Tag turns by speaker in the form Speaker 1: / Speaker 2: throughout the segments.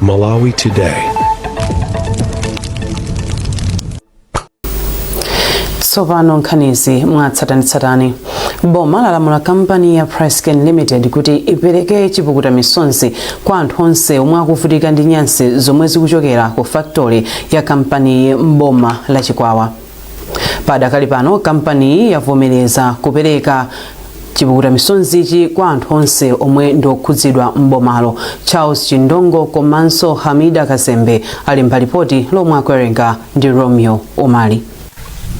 Speaker 1: Malawi Today.
Speaker 2: Tsopano nkhanizi mwatsatanitsatani. Boma lalamula kampani ya Presken Limited kuti ipereke chipukuta misonzi kwa anthu onse omwe akuvutika ndi nyansi zomwe zikuchokera ku factory ya kampani m'boma la Chikwawa. Padakali pano kampani yavomereza kupereka chipukuta misonzi kwa anthu onse omwe ndokhudzidwa m'bomalo. Charles Chindongo komanso Hamida Kazembe ali mpalipoti lomwe akuwerenga ndi Romeo Omali.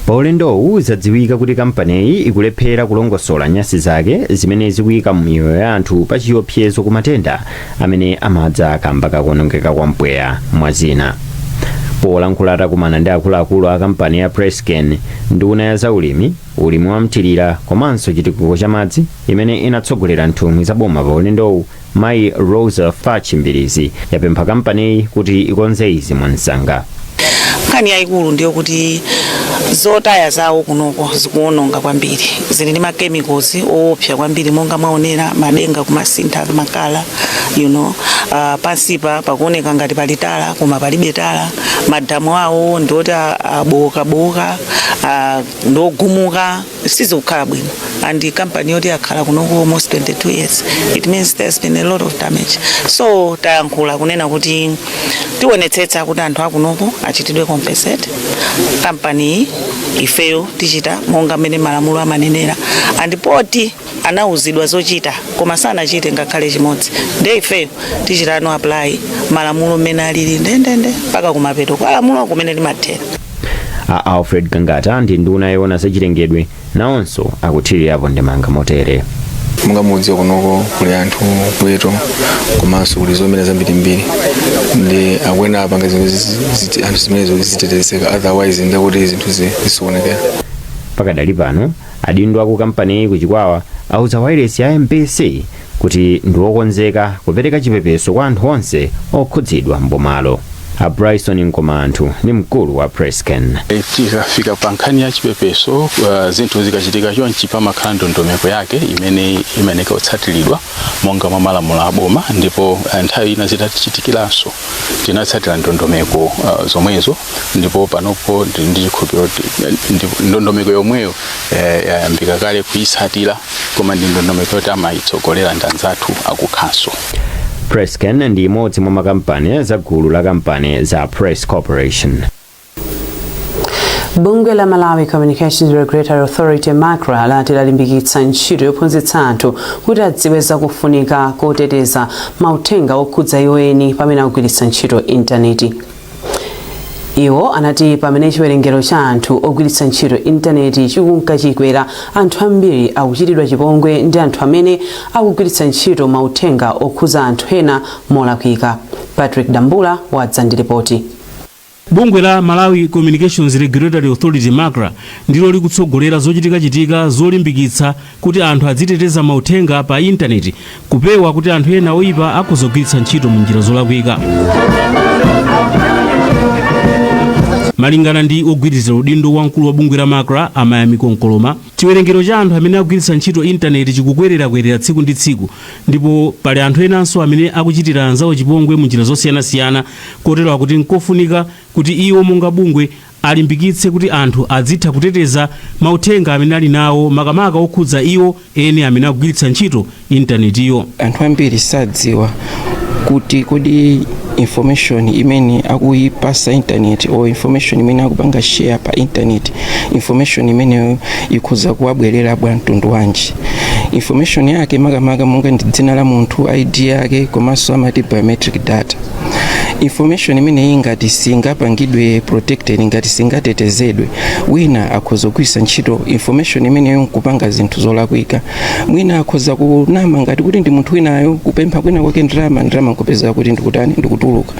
Speaker 3: Paulendowu zadziwika kuti kampaniyi ikulephera kulongosola nyasi zake zimene zikuyika m'miyoyo ya anthu pa chiopsezo ku matenda amene amadza kamba kakuonongeka kwa mpweya mwazina. Polankhula atakumana ndi akuluakulu a kampani ya Presken, nduna ya zaulimi, ulimi wa mthirira komanso chitukuko cha madzi imene inatsogolera nthumwi za boma paulendowu, Mayi Rosa Fachimbilizi yapempha kampaniyi kuti ikonze izi mwansanga.
Speaker 4: Nkhani yayikulu ndiyo kuti zotaya zawo kunoko zikuononga kwambiri, zili ndi chemicals oopsa kwambiri monga mwaonera madenga kumasintha makala pansipa pakuoneka ngati pali tala koma palibe tala, madamu awo ndioti abowokabowoka ndogumuka sizikukhala bwino, and company yoti yakhala kunoko almost 22 years. It means there's been a lot of damage. So tayankhula kunena kuti tionetsetsa kuti anthu akunoko achitidwe compensate. Company ifeyo tichita monga mmene malamulo amanenera, and poti anauzidwa zochita koma sanachite ngakhale chimodzi, nde ifeyo tichita no apply malamulo mmene alili ndendende mpaka kumapeto kwa lamulo kumene limathera.
Speaker 3: Alfred Gangata ndi nduna yoona zachilengedwe nawonso akuthirirapo ndemanga motere.
Speaker 5: Munga mudziwa kunoko kuli anthu kweto komanso kuli zomera zambirimbiri ndi akwena apanga zinthu anthu zimenezo zitetezeka, otherwise ndakuti zinthu zisionekera.
Speaker 3: Pakadali pano adindo aku kampani ku Chikwawa auza wailesi ya MBC kuti ndiwokonzeka kupereka chipepeso kwa anthu onse okhudzidwa mbomalo. Bryson Nkomanthu ni mkulu wa Presken.
Speaker 6: Tikafika pa nkhani ya chipepeso, zinthu zikachitika chonchi pamakhala ndondomeko yake imene imeneka kutsatiridwa monga mwa malamulo a boma, ndipo nthawi ina zitachitikiranso tinatsatira ndondomeko zomwezo, ndipo panopo ndi chikhulupiriro ndondomeko yomweyo yayambika kale kuyitsatira, koma ndi ndondomeko yoti amayitsogolera ndi anzathu akukhanso.
Speaker 3: Presken ndi imodzi mwa makampani za gulu la kampani za Press Corporation.
Speaker 2: Bungwe la Malawi Communications Regulatory Authority MACRA lati lalimbikitsa ntchito yophunzitsa anthu kuti adziwe zakufunika koteteza mauthenga okhudza iwo eni pamene akugwiritsa ntchito intaneti. Iwo anati pamene chiwerengero cha anthu ogwiritsa ntchito intaneti chikunka chikwera, anthu ambiri akuchitidwa chipongwe ndi anthu amene akugwiritsa ntchito mauthenga okhudza anthu ena molakwika. Patrick Dambula wadza ndi ripoti.
Speaker 7: Bungwe la Malawi Communications Regulatory Authority MACRA ndilo likutsogolera zochitika zolimbikitsa kuti anthu adziteteza mauthenga pa intaneti, kupewa kuti anthu ena oyipa akuzogwiritsa ntchito munjira zolakwika. Malingana ndi ogwirizira udindo wamkulu wa bungwe la MACRA Amayami Konkoloma, chiwerengero cha anthu amene akugwiritsa ntchito intaneti chikukwerera tsiku ndi tsiku, ndipo pali anthu enanso amene akuchitira anzawo chipongwe munjira zosiyanasiyana, kotero kuti nkofunika kuti iwo monga bungwe alimbikitse kuti anthu adzitha kuteteza mauthenga amene ali nawo makamaka okhudza iwo ene amene akugwiritsa ntchito intanetiyo.
Speaker 8: Anthu ambiri sadziwa kuti kodi information imene akuyipasa internet or information imene akupanga share pa internet, information imene ikhoza kuwabwerera bwa mtundu wanji. Information yake makamaka monga ndi dzina la munthu, ID yake komanso amati biometric data. Information imene ingati singapangidwe protected, ngati singatetezedwe, wina akhoza kugwiritsa ntchito information imene kupanga zinthu zolakwika. Mwina akhoza kunama ngati kuti ndi munthu winayo kupempha kwina kwake ndalama nkupeza kuti ndikutani ndikutuluka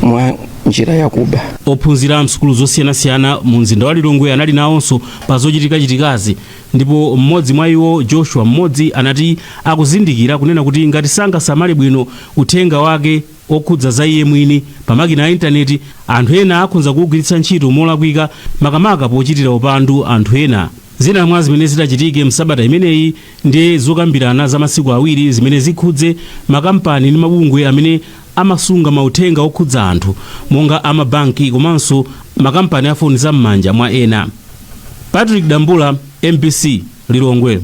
Speaker 8: mwa njira yakuba.
Speaker 7: Ophunzira msukulu zosiyanasiyana mu mzinda wa Lilongwe anali nawonso pa zochitikazi, ndipo mmodzi mwa iwo Joshua mmodzi anati akuzindikira kunena kuti ngati sangasamale bwino uthenga wake okhudza za iye mwini pa makina a intaneti, anthu ena akhoza kugwiritsa ntchito molakwika makamaka pochitira upandu anthu ena. Zina mwa zimene zitachitike msabata imeneyi ndi zokambirana za masiku awiri zimene zikhudze makampani ndi mabungwe amene amasunga mauthenga okhudza anthu monga amabanki komanso makampani a foni zam'manja mwa ena. Patrick Dambula, MBC, Lilongwe.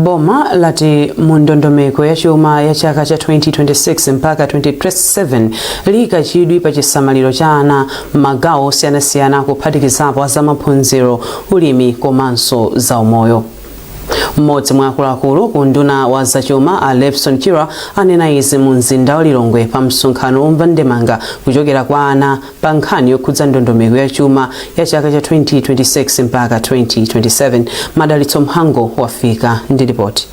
Speaker 2: Boma lati mundondomeko ya chuma ya chaka cha 2026 mpaka 2027 likachidwi pa chisamaliro cha ana magawo osiyanasiyana kuphatikizapo azamaphunziro, ulimi komanso za umoyo. Mmodzi mwa akuluakulu ku nduna wa zachuma a Lefson Chira anena izi mu mzinda wa Lilongwe pa msonkhano womva ndemanga kuchokera kwa ana pa nkhani yokhudza ndondomeko ya chuma ya chaka cha 2026 mpaka 2027. Madalitso Mhango wafika ndi ripoti.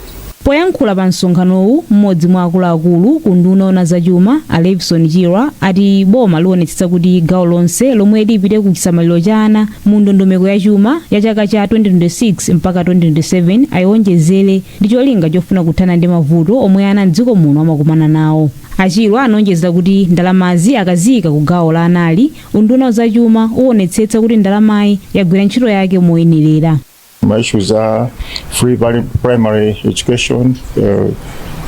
Speaker 1: Poyankhula pa msonkhanowu, mmodzi mwa akuluakulu ku nduna wa zachuma a Lefson Chira ati boma lionetsetsa kuti gawo lonse lomwe lipite ku chisamaliro cha ana mu ndondomeko ya chuma ya chaka cha 2026 mpaka 2027 ayonjezere ndi cholinga chofuna kuthana ndi mavuto omwe ana mdziko muno amakumana nawo. Achira anonjeza kuti ndalamazi akazika ku gawo la anali, unduna wa zachuma uonetsetsa kuti ndalamayi yagwira ntchito yake moyenerera.
Speaker 9: My issues are free primary education.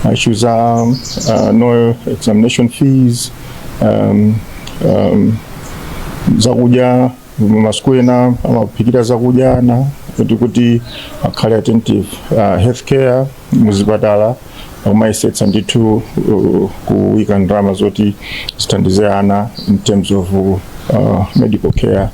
Speaker 9: My issues are no examination fees. Zakuja maskwena amapikira zakuja na kuti akhale attentive healthcare muzipatala umaisetsa ndithu kuwika ndrama zoti zitandize ana in terms of medical care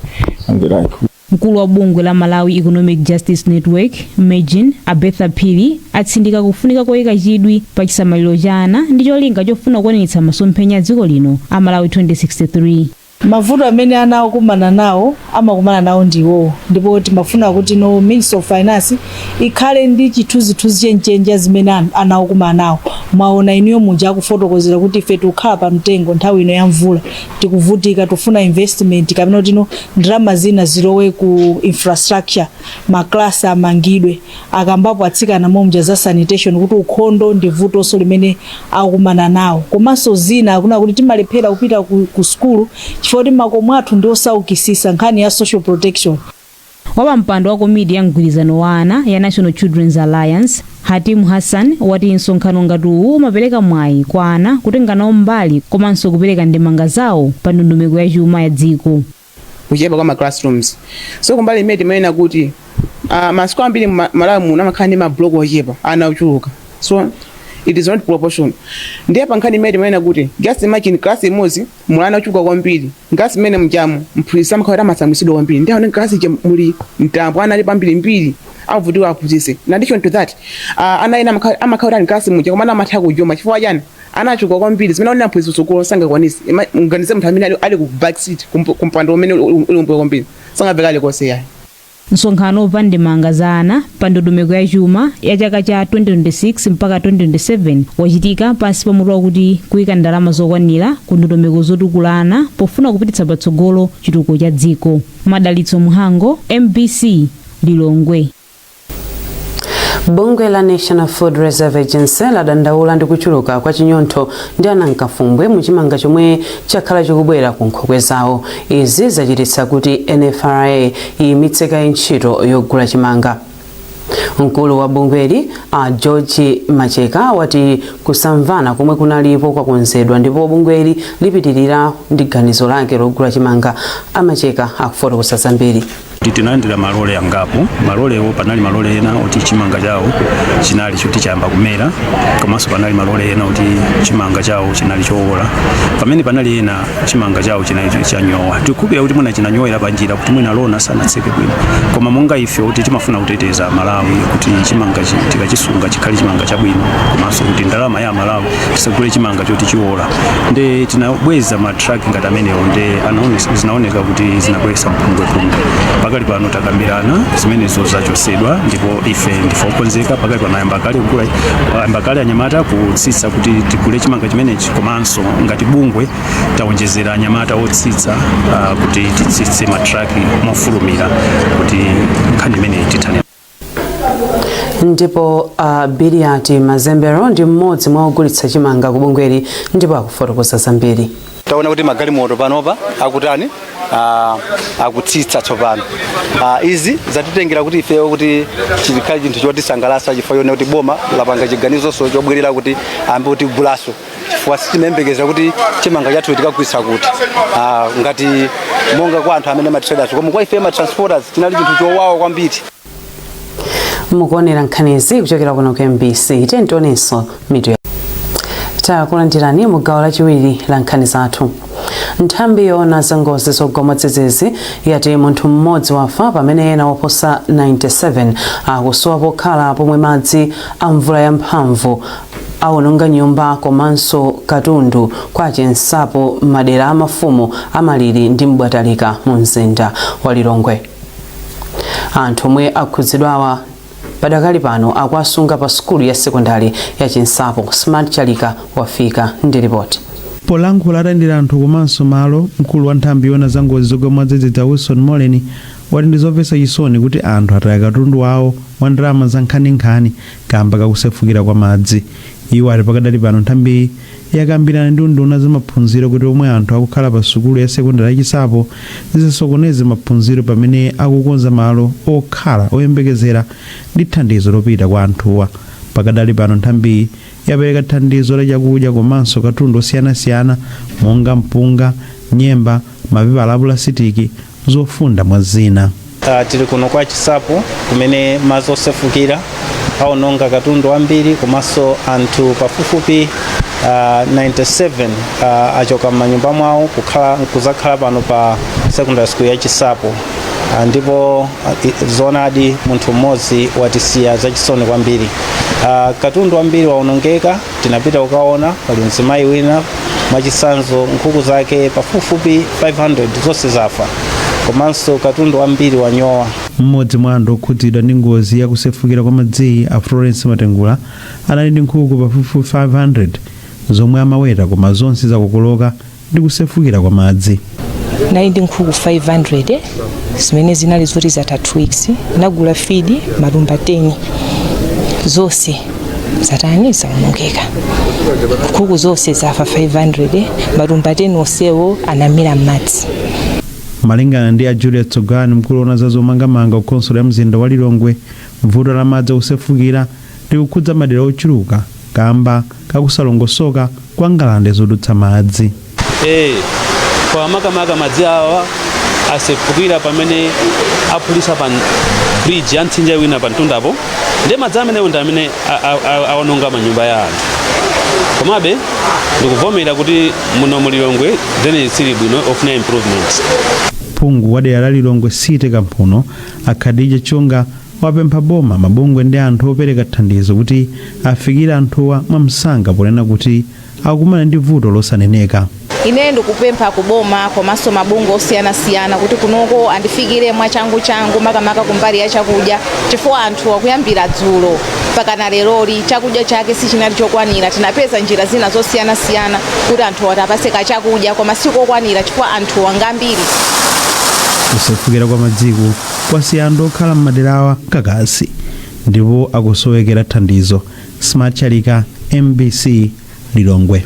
Speaker 9: and the like.
Speaker 1: Mkulu wa bungwe la Malawi Economic Justice Network, Megin Abetha Phiri, atsindika kufunika koyika chidwi pa chisamaliro cha ana ndi cholinga chofuna kuonetsa masomphenya dziko lino a Malawi 2063.
Speaker 10: Mavuto amene ana akumana nawo amakumana nawo ndiwo, ndipo timafuna kuti no Ministry of Finance ikhale ndi chithunzithunzi chenjenja zimene ana akumana nawo. Mwaona iniyo munja akufotokozera kuti ife tikukhala pa mtengo nthawi ino ya mvula tikuvutika, tufuna investment kapena kuti no ndalama zina zilowe ku infrastructure, maklasi amangidwe, akambapo atsikana momja za sanitation kuti ukhondo ndi vuto so limene akumana nawo. Komanso zina akuna kuti timalephera kupita ku skulu chifukwa makomo athu ndi osaukisisa nkhani ya social protection. Wapampando wa komiti ya mgwirizano wa ana ya National Children's Alliance, Hatim Hassan, wati msonkhano ngati uwu umapereka mwayi kwa ana kutenga nawo mbali komanso kupereka ndemanga zawo pa ndondomeko ya chuma ya dziko.
Speaker 11: Kuchepa kwa classrooms. So kumbali imene timaona kuti masukulu ambiri Malawi muno amakhala ndi mablock ochepa ana ochuluka. So it is not proportion. Ndiye pa nkhani imene timaona kuti just imagine class imodzi mulana ochuluka kwambiri, ngasi imene mjamu mphunzitsi amakhala amasamwisidwa kwambiri, ndiye aone class muli mtambo ana ali pambiri mbiri avutiwa aphunzitse. In addition to that, ana ena amakhala ngasi muja komana amatha kujoma chifukwa chani ana achuluka kwambiri zimene aone mphunzitsi sokolo sangakwanisi. Nganize munthu amene ali ku back seat kumpando umene ulumbuka kwambiri sangavekale konse yayi.
Speaker 1: Msonkhano wa ndemanga za ana pa ndondomeko ya chuma ya chaka cha 2026 mpaka 2027 wachitika pansi pa mutu wakuti kuyika ndalama zokwanira ku ndondomeko zotukula ana pofuna kupititsa patsogolo chitukuko cha dziko. Madalitso Mhango, MBC, Lilongwe.
Speaker 2: Bungwe la National Food Reserve Agency ladandaula ndi kuchuluka kwa chinyontho ndi anankafumbwe mu chimanga chomwe chakhala chikubwera ku nkhokwe zawo. Izi zachititsa kuti NFRA iyimitse ntchito yogula chimanga. Mkulu wa bungweli George Macheka wati kusamvana komwe kunalipo kwakonzedwa ndipo bungweli lipitirira ndi ganizo lake logula chimanga. Amacheka akufotokoza zambiri.
Speaker 12: Tinalandira malole angapo, malolewo panali malole ena oti chimanga chawo chinali choti chayamba kumera, komanso panali malole ena oti chimanga chawo chinali chowola, pamene panali ena chimanga chawo chinali chanyowa. Tikupira kuti mwina chinanyowera panjira kuti mwina lona sanatseke bwino, koma monga ife kuti timafuna kuteteza Malawi kuti chimanga tikachisunga chikhale chimanga chabwino, komanso kuti ndalama ya Malawi tisagule chimanga choti chiwola. Nde tinabweza matraki ngati amenewo nde zinaoneka kuti zinabwesa mpungwepungwe. Pakali pano takambirana zimenezo zachosedwa ndipo ife ndifokonzeka pakali pano ayamba kale anyamata kutsitsa kuti tigule chimanga chimenechi, komanso ngati bungwe taonjezera anyamata otsitsa kuti titsitse matraki mofulumira kuti nkhani imeneyi tithane.
Speaker 2: Ndipo Biliati Mazembero ndi mmodzi mwa ogulitsa chimanga ku bungweli ndipo akufotokoza zambiri.
Speaker 13: Taona kuti magalimoto panopa akutani akutsitsa tsopano. Izi zatitengera kuti ifeyo kuti chilikhale chinthu chotisangalatsa chifukwa chone kuti boma lapanga chiganizonso chobwerera kuti ambe kuti gulaso chifukwa sitimembekeza kuti chimanga chathu tikagwisa kuti ngati monga kwa anthu amene matraders koma kwa ife transporters chinali chinthu chowawa kwambiri.
Speaker 2: Mukuonera nkhanizi kuchokera kuno ku MBC tentonenso mitu takulandirani mu gawo lachiwiri la nkhani zathu. Nthambi yoona za ngozi zogwa mwadzidzidzi yati munthu mmodzi wafa pamene ena oposa 97 akusowa pokhala pomwe madzi a mvula yamphamvu awononga nyumba komanso katundu kwa chinsapo madera a mafumu amaliri ndi mbwatalika mu mzinda wa Lilongwe. Anthu omwe akhudzidwawa padakali pano akuasunga pa sukulu ya sekondari ya Chinsapo. Smart Chalika wafika ndi ripoti.
Speaker 14: Polankhula atandira anthu komanso malo, mkulu wa nthambi yoona za ngozi zogwa mwadzidzidzi Wilson Moleni wati ndizomvetsa chisoni kuti anthu ataya katundu wawo wa ndalama za nkhaninkhani kamba kakusefukira kwa madzi. Iwo ati pakadali pano nthambi yakambirana ndi unduna za maphunziro kuti omwe anthu akukhala pa sukulu ya sekondari ya Chinsapo zisasokoneze maphunziro pamene akukonza malo okhala oyembekezera ndi thandizo lopita kwa anthuwa. Pakadali pano nthambi yapereka thandizo la chakudya komanso katundu osiyanasiyana monga mpunga, nyemba, mapepala a pulasitiki zofunda mwa zina.
Speaker 15: Tili kuno kwa Chinsapo kumene madzi osefukira awononga katundu ambiri komanso anthu pafupifupi 97 achoka m'manyumba mwawo kuzakhala pano pa secondary school ya Chinsapo. Ndipo zonadi munthu mmodzi watisiya zachisoni kwambiri. Katundu ambiri waonongeka, tinapita kukaona pali mzimayi wina mwachitsanzo nkhuku zake pafupifupi 500 zonse zafa komanso katundu ambiri wanyowa.
Speaker 14: Mmodzi mwa anthu okhudzidwa ndi ngozi yakusefukira kwa madzi a Florence Matengula anali ndi nkhuku pafupifupi 500 zomwe amaweta koma zonse zakokoloka ndi kusefukira kwa madzi.
Speaker 16: Nali ndi nkhuku 500 zimene zinali zoti zata 2 weeks, nagula feed malumba 10 zonse zataniza kunongeka. Nkhuku zonse zafa 500, malumba 10 onsewo anamira m'madzi.
Speaker 14: Malingana ndi a Julius Tsogani, mkulu wa zomangamanga ku konsolo ya mzinda wa Lilongwe, vuto la madzi osefukira likukhudza madera ochuluka kamba kakusalongosoka kwa ngalande zodutsa madzi.
Speaker 7: Kwa makamaka madzi awa asefukira pamene aphulisa pa bridge ya mtsinje wina pa mtundapo ndi madzi amene ndi amene awononga manyumba ya anthu. Komabe ndikuvomera kuti muno mu Lilongwe drainage sili bwino ofuna improvements.
Speaker 14: Phungu wa dera la Lilongwe City Kampuno Akhadija Chonga wapempha boma, mabungwe ndi anthu opereka thandizo kuti afikire anthuwa mwamsanga ponena kuti akumana ndi vuto losaneneka.
Speaker 17: Ine ndikupempha kuboma komanso mabungwe osiyanasiyana kuti kunoko andifikire mwachangu makamaka kumbali ya chakudya chifukwa anthu akuyambira dzulo mpaka na leroli chakudya chake sichinali chokwanira. Tinapeza njira zina zosiyanasiyana kuti anthu atapaseka chakudya koma sikokwanira chifukwa anthu angambiri.
Speaker 14: Kusefukira kwa madziko kwasiya anthu okhala m'maderawa kakasi ndipo akusowekera thandizo. Smart Chalika, MBC, Lilongwe.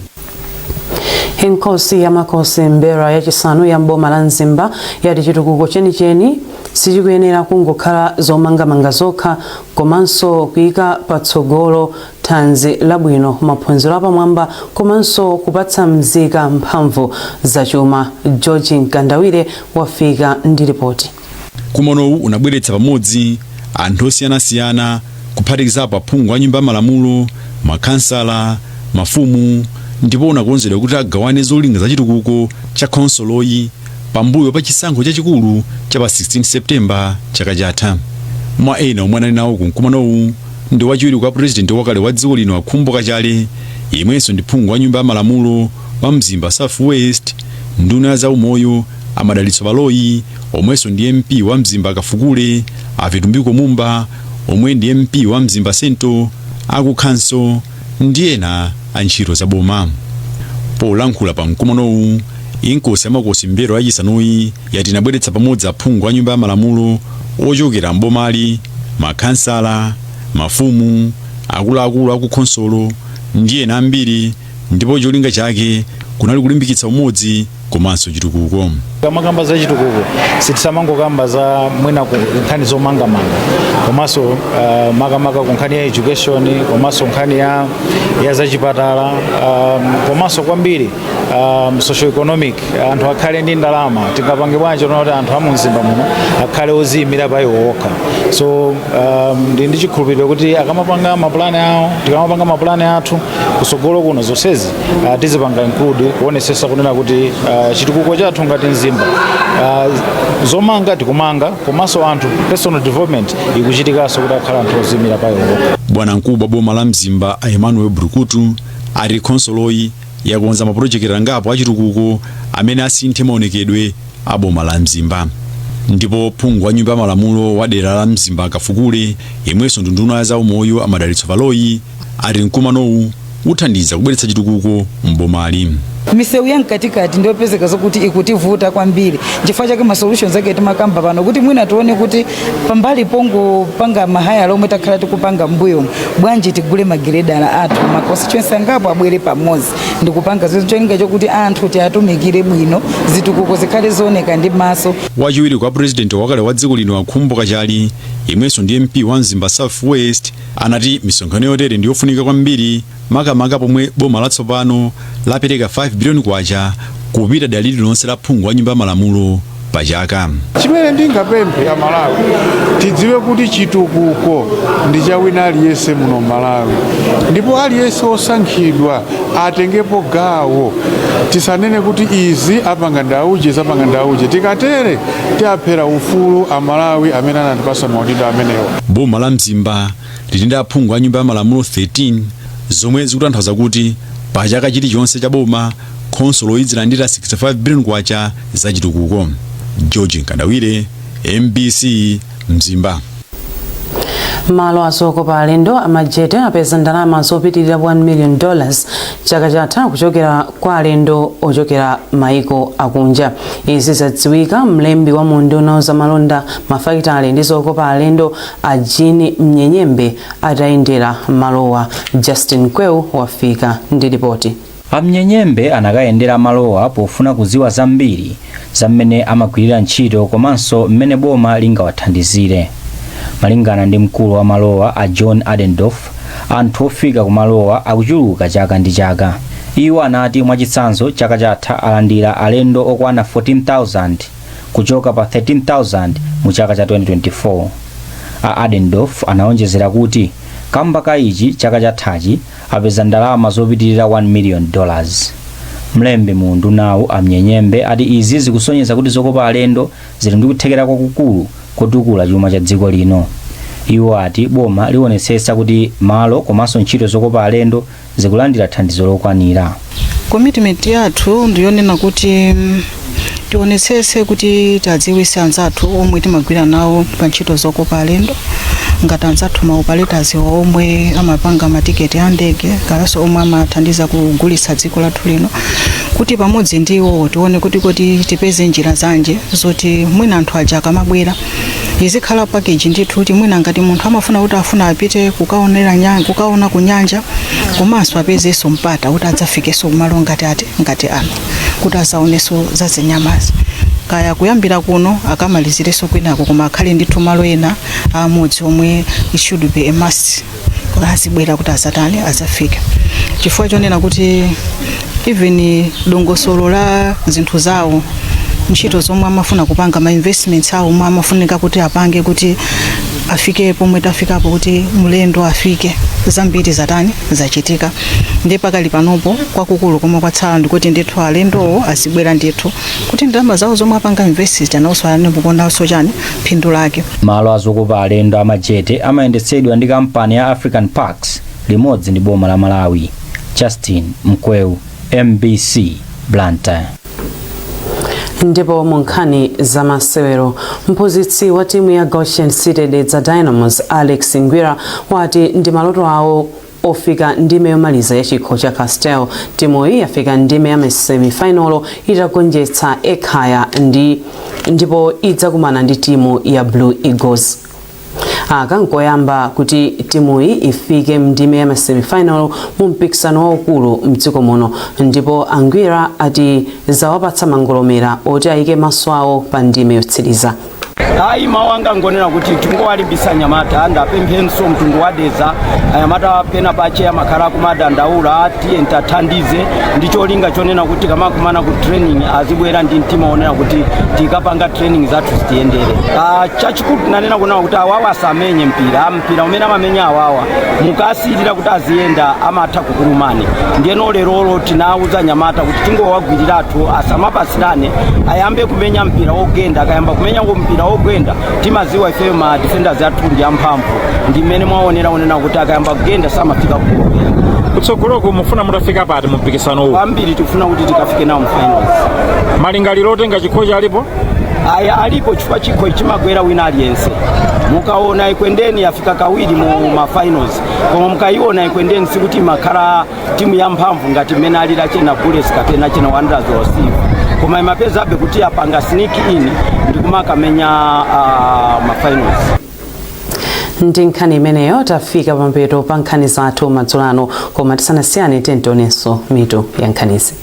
Speaker 2: Nkosi ya makosi mbera yachisanu ya mboma la Nzimba yati chitukuko chenicheni sichikuyenera kungokhala zomangamanga zokha komanso kuyika patsogolo thanzi labwino maphunziro apamwamba komanso kupatsa mzika mphamvu zachuma. George Nkandawire wafika ndi ripoti.
Speaker 18: Kumonowu unabweretsa pamodzi anthu osiyanasiyana kuphatikizapo aphungu a nyumba malamulo, makansala, mafumu ndipo unakonzedwa kuti agawane zolinga za chitukuko cha konsoloyi pambuyo pa chisankho chachikulu cha pa 16 Septemba chaka chatha. Mwa ena omwe anali nawo kumkumanowu ndi wachiwiri kwa president wakale wa dziko lino Akhumbo Kachale, yemwenso ndi phungu wa nyumba ya malamulo wa Mzimba South West, nduna za umoyo Amadalitso Baloyi, omwenso ndi MP wa Mzimba Kafukule, Avitumbiko Mumba, omwe ndi MP wa Mzimba Sento, akukhanso ndi ena antchito za boma. Polankhula pa mkumanowu, inkosi yamakosi mbero yachisanuyi yati inabweretsa pamodzi aphungu a nyumba ya malamulo ochokera mbomali, makansala, mafumu, akuluakulu akukhonsolo ndi ena ambiri, ndipo cholinga chake kunali kulimbikitsa umodzi komanso chitukuko.
Speaker 19: Amakamba za chitukuko sitisamangokamba za mwina nkhani zomangamanga komanso makamaka ku nkhani ya education komanso nkhani ya zachipatala komanso kwambiri socio economic anthu akhale ndi ndalama tingapange bwanji kuti anthu amunzimba muno akhale oziyimira pa iwo okha. So ndi chikhulupiriro kuti akamapanga mapulani awo tikamapanga mapulani athu kusogolo kuno zonsezi tizipanga include kuonesesa kunena kuti chitukuko chathu ngati mzimba zomanga tikumanga komanso anthu personal development ikuchitikanso kuti akhala anthu oziyimira pa iwo okha.
Speaker 18: Bwana mkubwa boma la Mzimba Emmanuel Brukutu ali konsoloyi yakonza mapulojekiti angapo achitukuko amene asinthe maonekedwe a boma la Mzimba. Ndipo phungu wa nyumba ya malamulo wa dera la Mzimba Kafukule yemwenso nduna za umoyo Amadalitso Valoyi ali mkumanowu uthandiza kubweretsa chitukuko mbomali.
Speaker 20: Misewu yankatikati ndio pezeka zokuti ikutivuta kwambiri chifukwa chake ma solutions ake timakamba pano kuti mwina tione kuti pambali pongo panga mahaya lomwe takhala tikupanga mbuyo bwanji tigule magiredala athu ma constituency angapo abwere pamodzi ndikupanga zocholinga chokuti anthu tiatumikire bwino zitukuko zikhale zooneka ndi maso.
Speaker 18: Wachiwiri kwa president wakale wa dziko lino Akhumbo Kachali yemwenso ndi MP wa Mzimba South West anati misonkhano yotere ndiyofunika kwambiri makamaka pomwe boma latsopano lapereka 5 billion kwacha kupita dera lililonse la phungu wa nyumba ya malamulo pachaka.
Speaker 21: Chimene ndingapemphe a Malawi tidziwe kuti chitukuko ndi cha wina aliyense muno Malawi ndipo aliyense osankhidwa atengepo gawo. Tisanene kuti izi apanga ndauje zapanga ndauje tikatere tiaphera ufulu a Malawi amene anatipasa maudindo amenewa.
Speaker 18: Boma la Mzimba lili ndi aphungu wa nyumba ya malamulo 13 zomwe zikutanthauza kuti pachaka chilichonse cha boma khonsolo izilandira 65 billion kwacha za chitukuko. George Nkandawire, MBC Mzimba.
Speaker 2: Malo azokopa alendo amajete apeza ndalama zopitirira $1 million chaka chatha kuchokera kwa alendo ochokera maiko akunja. Izi zadziwika mlembi wa munduna za malonda mafakitale ndi zokopa alendo a Jean Mnyenyembe atayendera malowa. Justin Kweu wafika ndi ripoti.
Speaker 22: Amnyenyembe anakayendera malowa pofuna kuziwa zambiri zamene amagwirira ntchito komanso mmene boma lingawathandizire. Malingana ndi mkulu wa malowa a John Adendorf, anthu ofika ku malowa akuchuluka chaka ndi chaka. Iwo anati mwachitsanzo chaka chatha alandira alendo okwana 14,000 kuchoka pa 13,000 mu chaka cha 2024. A Adendorf anaonjezera kuti kamba ka ichi chaka chathachi apeza ndalama zopitirira $1 million. Mlembi mu ndunawu Amnyenyembe ati izi zikusonyeza kuti zokopa alendo zili ndi kuthekera kwakukulu kotukula chuma cha dziko lino. Iwo ati boma liwonetsetsa kuti malo komanso ntchito zokopa alendo zikulandira thandizo lokwanira.
Speaker 23: Commitment yathu ndiyonena kuti tionetsetse kuti tadziwitsa anzathu omwe timagwira nawo pa ntchito zokopa alendo ngati anzathu maoperators omwe amapanga matiketi a ndege kalanso omwe amathandiza kugulitsa dziko lathu lino kuti pamodzi ndiwo tione kuti tipeze njira zanje zoti mwina anthu aja akamabwera izikhala package ndithu kuti mwina ngati munthu amafuna kuti afuna apite kukaona ku nyanja komanso apezenso mpata kuti adzafikeso kumalo ngati ano kuti azaoneso za zinyamazi kaya kuyambira kuno akamalizireso kwinako koma akhale ndithu malo ena amodzi omwe it should be a must azibwera kuti azatani azafike. Chifukwa chonena kuti even dongosolo la zinthu zawo ntchito zomwe amafuna kupanga ma investments awo omwe amafunika kuti apange kuti afike pomwe tafikapo kuti mulendo afike zambiri zatani zachitika. Ndi pakali panopo kwakukulu komwe kwatsala ndikuti ndithu alendowo azibwera ndithu kuti ndalama zawo zomwe apanga investment anawso anapokondanso chani phindu lake.
Speaker 22: Malo azokopa alendo amajete amayendetsedwa ndi kampani ya African Parks limodzi ndi boma la Malawi. Justin Mkweu, MBC Blantyre.
Speaker 2: Ndipo munkhani za masewero mphunzitsi wa timu ya Goshen City Dedza Dynamos Alex Ngwira wati ndi maloto awo ofika ndime yomaliza ya chikho cha Castel. Timu iyi yafika ndime ya semifinal itagonjetsa ekhaya ndipo idzakumana ndi timu ya Blue Eagles. akangoyamba kuti timuyi ifike mndime ya semifinal mu mpikisano waukulu mdziko muno, ndipo Angwira ati zawapatsa mangolomera oti ayike maso awo pa ndime yotsiriza.
Speaker 4: Ayi mawanga ngonena kuti tingowalimbisa Nyamata ndapemphenso mtundu wadeza Nyamata pena pache amakhala kumadandaula tiye ntathandize ndicholinga chonena kuti kamakumana ku training azibwera ndi mtima onena kuti tikapanga training zathu zitiyendere. Chachikulu tinanena kuna kuti awawa asamenye mpira umene amamenya awawa mukasirira kuti aziyenda amatha kukulumane. Ndiyeno lerolo tinauza Nyamata kuti tingowagwiriratu asamapasirane ayambe kumenya mpira ogenda, akayamba kumenya mpira ogenda timaziwa ife ma defenders athu ndi amphamvu, ndi mmene mwaonera onena kuti akayamba kugenda samafika kugombera.
Speaker 5: Kutsogoloko mufuna mutafika pati mu mpikisano uwu?
Speaker 4: Kwambiri tikufuna kuti tikafike nawo mu finals.
Speaker 5: Malingaliro otenga chikhochi alipo?
Speaker 4: Aya alipo, chifukwa chikho chimagwera wina aliyense. Mukaona Ikwendeni afika kawiri mu ma finals, koma mukaiona Ikwendeni sikuti makhala timu ya mphamvu ngati mmene alira chena Bullets kapena chena Wanderers or Steve, koma imapeza abe kuti apanga sneak in ndikumakamenya ma finals.
Speaker 2: Ndi nkhani imeneyo tafika pampeto pa nkhani zathu madzulo ano, koma tisanasiyane tentonenso mitu ya nkhanizi.